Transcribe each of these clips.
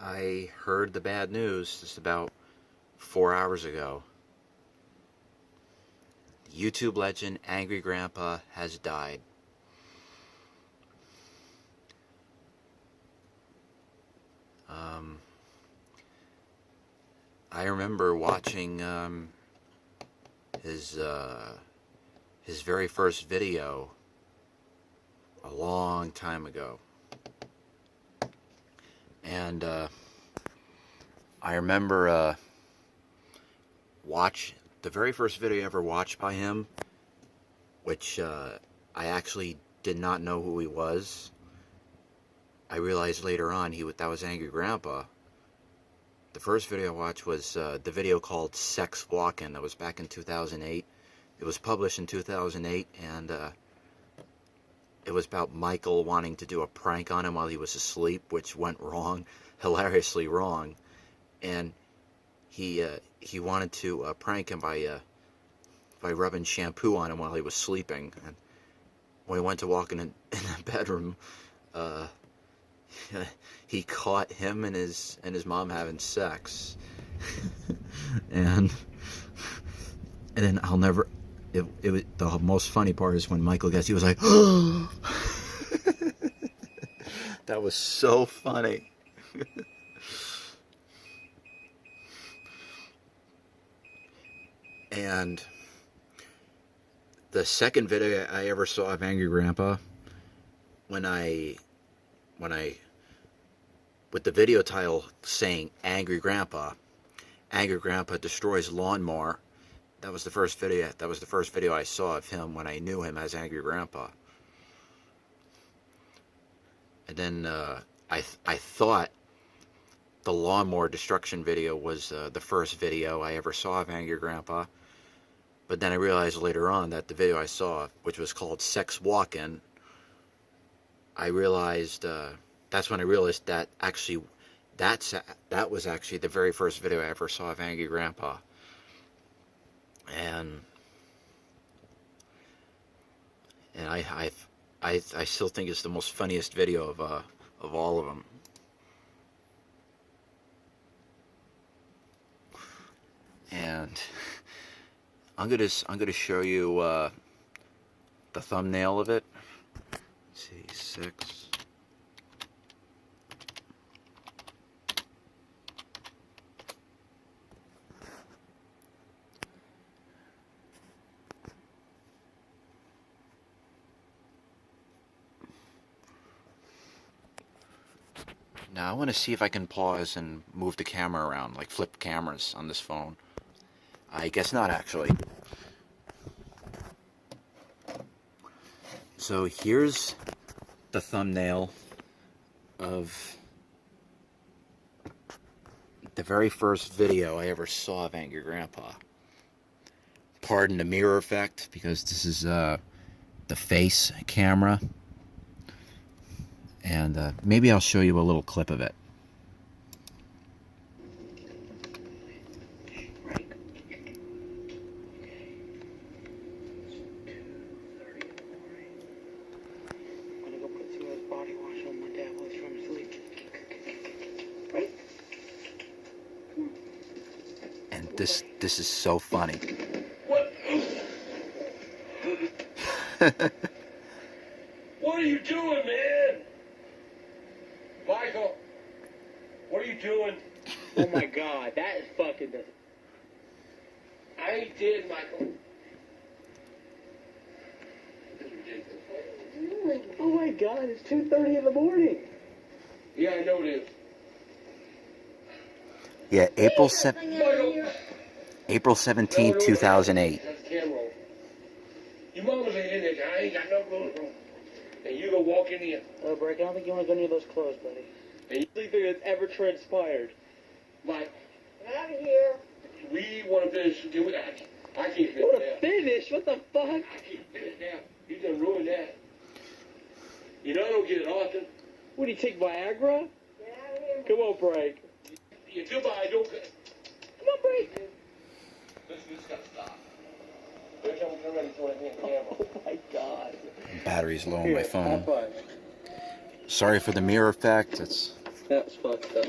I heard the bad news just about 4 hours ago. YouTube legend Angry Grandpa has died. I remember watching his very first video a long time ago, and I remember the very first video I ever watched by him, which I actually did not know who he was. I realized later on that was Angry Grandpa. The first video I watched was the video called Sex Walkin'. That was back in 2008. It was published in 2008, and it was about Michael wanting to do a prank on him while he was asleep, which went wrong, hilariously wrong. And he wanted to prank him by rubbing shampoo on him while he was sleeping. And when he went to walk in the bedroom, he caught him and his mom having sex. and then I'll never. It was the most funny part is when Michael gets. He was like, "Oh!" That was so funny. And the second video I ever saw of Angry Grandpa, with the video title saying Angry Grandpa destroys lawnmower. That was the first video. That was the first video I saw of him when I knew him as Angry Grandpa. And then I thought the lawnmower destruction video was the first video I ever saw of Angry Grandpa. But then I realized later on that the video I saw, which was called Sex Walkin', that's when I realized that actually that was actually the very first video I ever saw of Angry Grandpa. And I still think it's the most funniest video of all of them. And I'm gonna show you the thumbnail of it. Let's see, 6. Now I want to see if I can pause and move the camera around, like flip cameras on this phone. I guess not, actually. So here's the thumbnail of the very first video I ever saw of Angry Grandpa. Pardon the mirror effect, because this is the face camera. And maybe I'll show you a little clip of it. And this is so funny. What? What are you doing, man? Michael, what are you doing? Oh my God, that is fucking. I ain't dead, Michael. This is ridiculous. Oh my God, it's 2:30 in the morning. Yeah, I know it is. Yeah, April Michael. April 17th, 2008. That's the camera roll. Your mama's ain't in there. I ain't got no clothes on. And you go walk in here. Oh, Brick, I don't think you want to go near those clothes, buddy. And you Anything that's ever transpired. Mike, Get out of here. we want to finish. I can't finish What now. a finish? What the fuck? I can't finish now. You done ruined that. You know I don't get it often. What, do you take Viagra? Get out of here. Come on, Brick. You goodbye, don't. Come on, Brick. This gotta stop. Every time we come ready to anything on camera. Oh my God. Battery's low on my phone. High five. Sorry for the mirror effect. That's fucked up.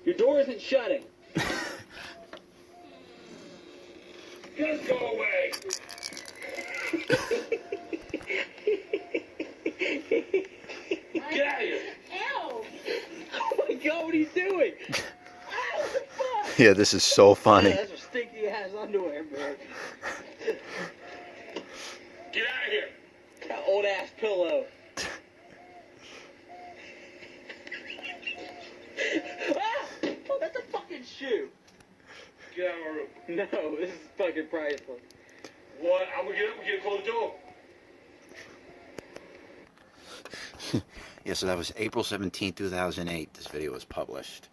Your door isn't shutting. Just go away. Get out of here. Ow! Oh my God, what are you doing? Ow, what the fuck? Yeah, this is so funny. That's a stinky ass underwear, man. Get out of here. That old ass pillow. Ah! Oh, that's a fucking shoe. Get out of my room. No, this is fucking priceless. What? I'm gonna get up and get close the door. Yeah, so that was April 17, 2008. This video was published.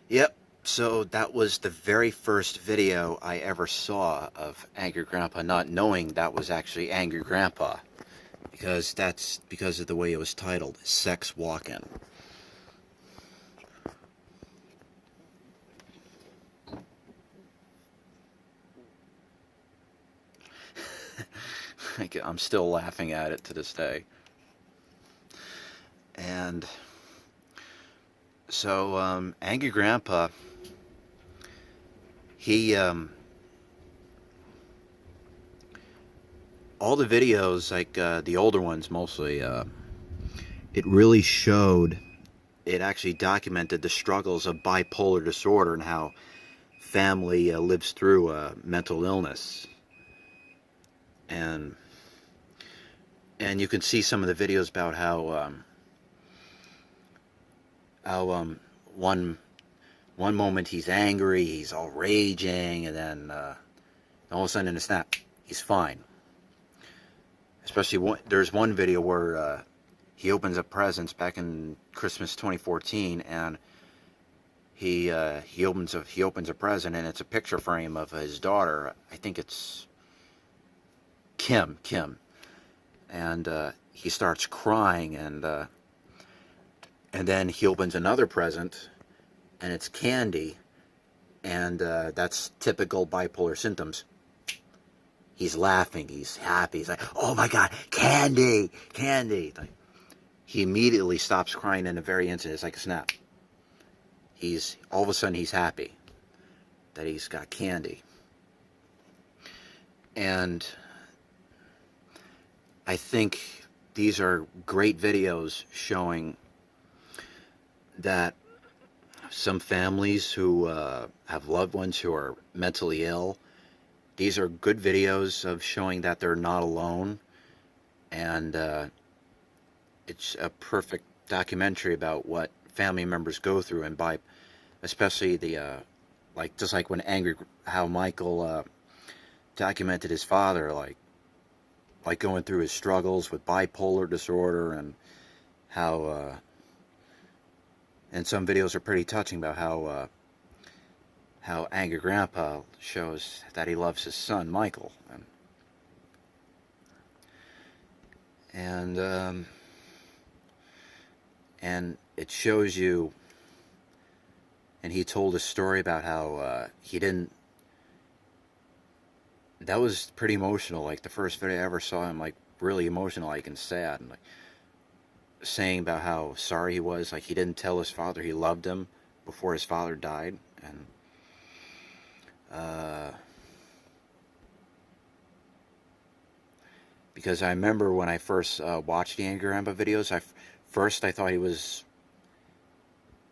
Yep, so that was the very first video I ever saw of Angry Grandpa, not knowing that was actually Angry Grandpa. Because that's because of the way it was titled, Sex Walk-In. I'm still laughing at it to this day. And so, Angry Grandpa, he, all the videos, like the older ones mostly, it really showed, it actually documented the struggles of bipolar disorder and how family lives through mental illness. And you can see some of the videos about how one moment he's angry, he's all raging, and then all of a sudden in a snap, he's fine. Especially there's one video where he opens up presents back in Christmas 2014, and he opens a present, and it's a picture frame of his daughter. I think it's Kim, and he starts crying, and then he opens another present, and it's candy, and that's typical bipolar symptoms. He's laughing, he's happy, he's like, oh my God, candy, candy. Like, he immediately stops crying in a very instant. It's like a snap. All of a sudden he's happy that he's got candy. And I think these are great videos showing that some families who have loved ones who are mentally ill, these are good videos of showing that they're not alone, and it's a perfect documentary about what family members go through, and especially the just like when how Michael documented his father, like going through his struggles with bipolar disorder, and how and some videos are pretty touching about how Angry Grandpa shows that he loves his son Michael, and it shows you. And he told a story about how he didn't. That was pretty emotional. Like the first video I ever saw him, like really emotional, like and sad, and like saying about how sorry he was. Like he didn't tell his father he loved him before his father died, and because I remember when I first watched the Angry Grandpa videos, I thought he was.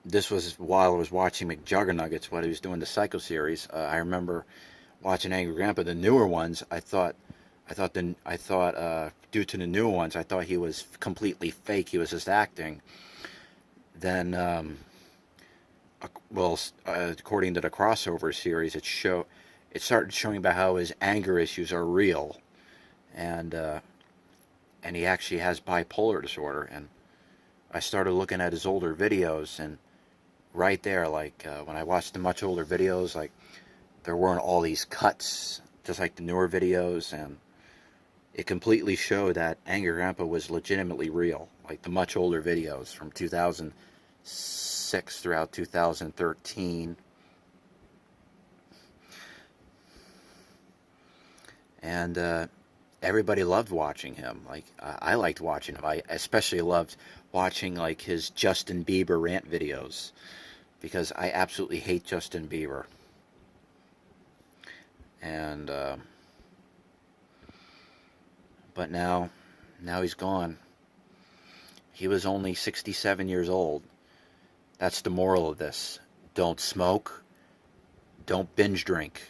This was while I was watching McJuggernuggets, what he was doing the Psycho series. I remember watching Angry Grandpa, the newer ones. I thought due to the newer ones, I thought he was completely fake. He was just acting. Then, according to the crossover series, it started showing about how his anger issues are real, and he actually has bipolar disorder. And I started looking at his older videos, and right there, like when I watched the much older videos, like there weren't all these cuts, just like the newer videos, and it completely showed that Angry Grandpa was legitimately real, like the much older videos from 2006 throughout 2013. And everybody loved watching him. Like I liked watching him. I especially loved watching like his Justin Bieber rant videos because I absolutely hate Justin Bieber. And but now he's gone. He was only 67 years old. That's the moral of this. Don't smoke. Don't binge drink.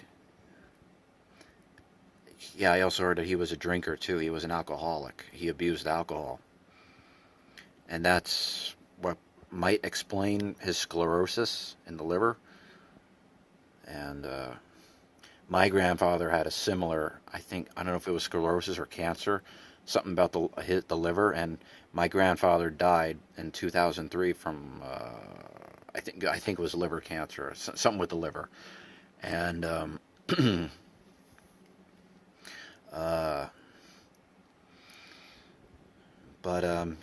Yeah, I also heard that he was a drinker too. He was an alcoholic. He abused alcohol. And that's what might explain his sclerosis in the liver. And my grandfather had a similar, I don't know if it was sclerosis or cancer, something about the liver. And my grandfather died in 2003 from, I think it was liver cancer, something with the liver. And but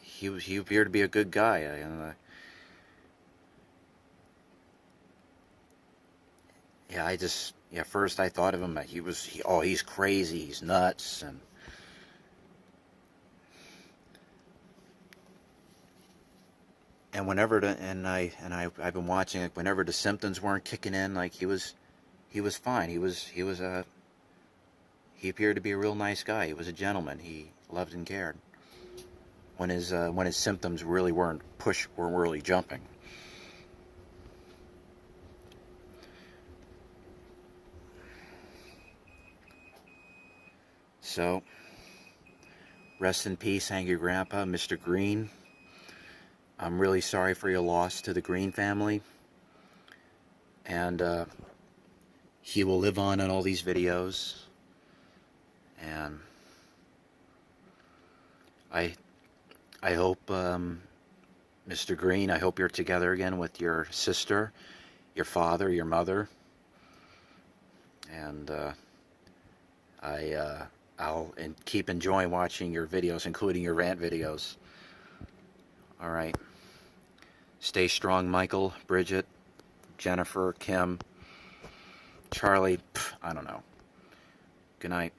he appeared to be a good guy, and first I thought of him that he's crazy, he's nuts, and whenever I've been watching it, whenever the symptoms weren't kicking in, like he was fine. He appeared to be a real nice guy. He was a gentleman. He loved and cared. When his symptoms really weren't really jumping. So, rest in peace, Angry Grandpa, Mr. Green. I'm really sorry for your loss to the Green family. And he will live on in all these videos. And I hope, Mr. Green, I hope you're together again with your sister, your father, your mother. And I'll keep enjoying watching your videos, including your rant videos. All right. Stay strong, Michael, Bridget, Jennifer, Kim, Charlie. I don't know. Good night.